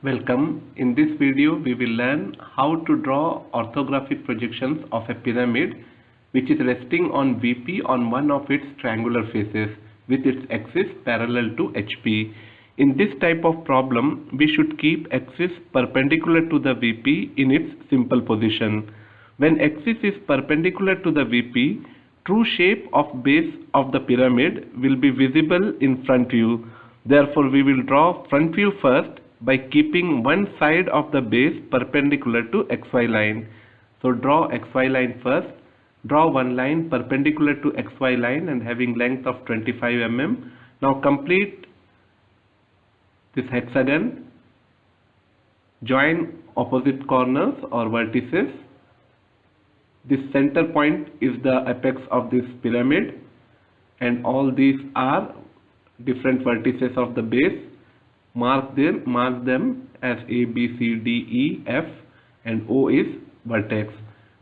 Welcome. In this video we will learn how to draw orthographic projections of a pyramid which is resting on VP on one of its triangular faces with its axis parallel to HP. In this type of problem we should keep axis perpendicular to the VP in its simple position. When axis is perpendicular to the VP, true shape of base of the pyramid will be visible in front view. Therefore we will draw front view first by keeping one side of the base perpendicular to XY line. So draw XY line first. Draw one line perpendicular to XY line and having length of 25 mm. Now complete this hexagon. Join opposite corners or vertices. This center point is the apex of this pyramid and all these are different vertices of the base. Mark them as A, B, C, D, E, F and O is vertex.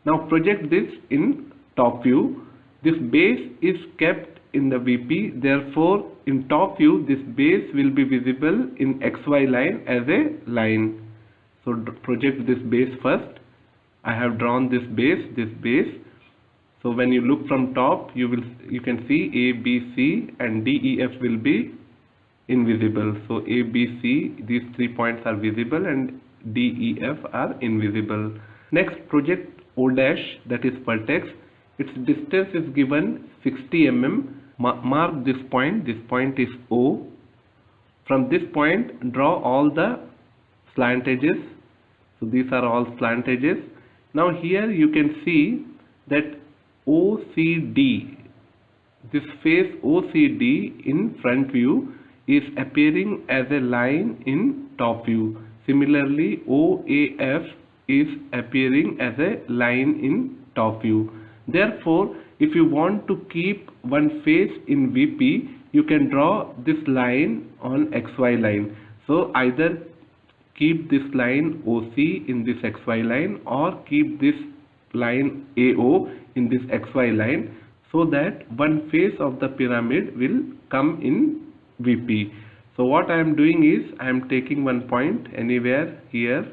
Now project this in top view. This base is kept in the VP, therefore in top view this base will be visible in XY line as a line. So project this base first. I have drawn this base. So when you look from top you can see A, B, C and D, E, F will be invisible. So A, B, C, these 3 points are visible and D, E, F are invisible. Next project O dash, that is vertex. Its distance is given 60 mm. Mark this point is O. From this point draw all the slant edges. So these are all slant edges. Now here you can see that OCD, this face OCD in front view is appearing as a line in top view. Similarly, OAF is appearing as a line in top view. Therefore, if you want to keep one face in VP, you can draw this line on XY line. So either keep this line OC in this XY line or keep this line AO in this XY line so that one face of the pyramid will come in VP. So what I am doing is I am taking one point anywhere here,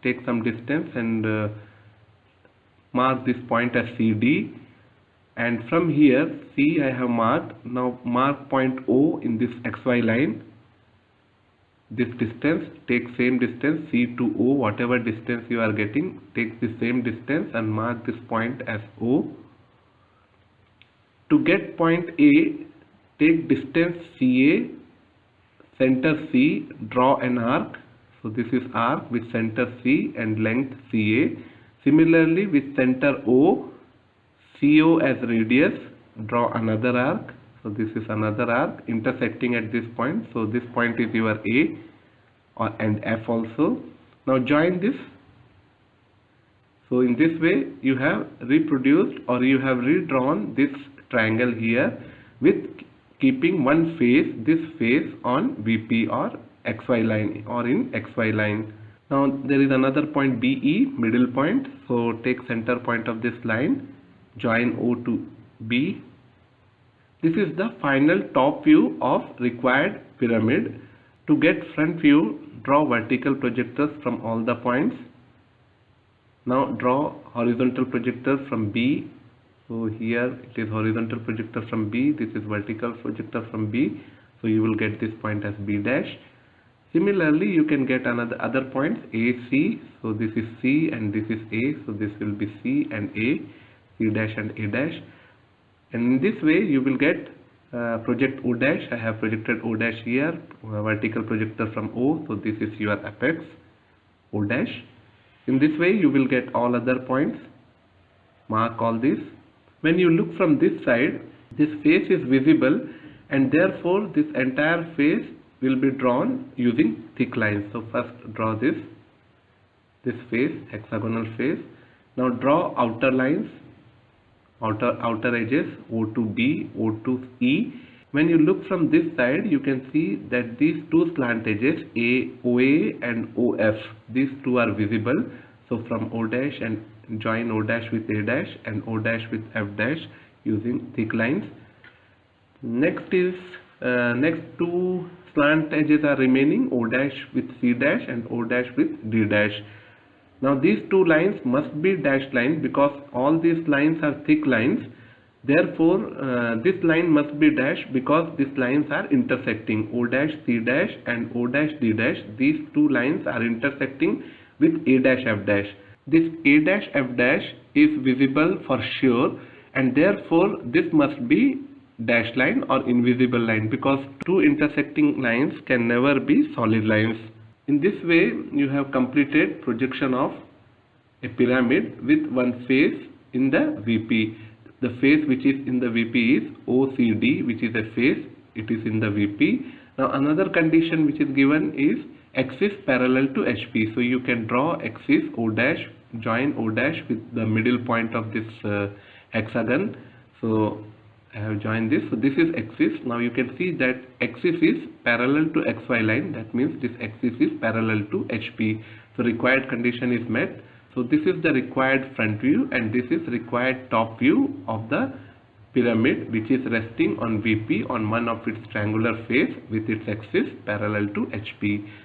take some distance and mark this point as CD, and from here C I have marked. Now mark point O in this XY line. This distance, take same distance C to O, whatever distance you are getting, take the same distance and mark this point as O. To get point A, take distance CA, center C, draw an arc. So this is arc with center C and length CA. Similarly with center O, CO as radius, draw another arc. So this is another arc intersecting at this point. So this point is your A and F also. Now join this. So in this way you have reproduced or you have redrawn this triangle here with keeping one face, this face on VP or XY line or in XY line. Now there is another point BE, middle point. So take center point of this line, join O to B. This is the final top view of required pyramid. To get front view, draw vertical projectors from all the points. Now draw horizontal projectors from B. So here it is horizontal projector from B, this is vertical projector from B. So you will get this point as B dash. Similarly you can get other points AC. So this is C and this is A. So this will be C and A, C dash and A dash. And in this way you will get project O dash. I have projected O dash here, vertical projector from O. So this is your apex O dash. In this way you will get all other points. Mark all this. When you look from this side, this face is visible and therefore this entire face will be drawn using thick lines. So first draw this face, hexagonal face. Now draw outer lines, outer edges, O to B, O to E. When you look from this side, you can see that these two slant edges, OA and OF, these two are visible. So from O dash and join O dash with A dash and O dash with F dash using thick lines. Next is next two slant edges are remaining, O dash with C dash and O dash with D dash. Now these two lines must be dashed lines because all these lines are thick lines. Therefore, this line must be dashed because these lines are intersecting. O dash C dash and O dash D dash. These two lines are intersecting with A dash F dash. This A dash F dash is visible for sure, and therefore this must be dashed line or invisible line because two intersecting lines can never be solid lines. In this way, you have completed projection of a pyramid with one face in the VP. The face which is in the VP is OCD, which is a face, it is in the VP. Now another condition which is given is axis parallel to HP. So you can draw axis O dash, join O dash with the middle point of this hexagon. So I have joined this. So this is axis. Now you can see that axis is parallel to XY line. That means this axis is parallel to HP. So required condition is met. So this is the required front view and this is required top view of the pyramid which is resting on VP on one of its triangular face with its axis parallel to HP.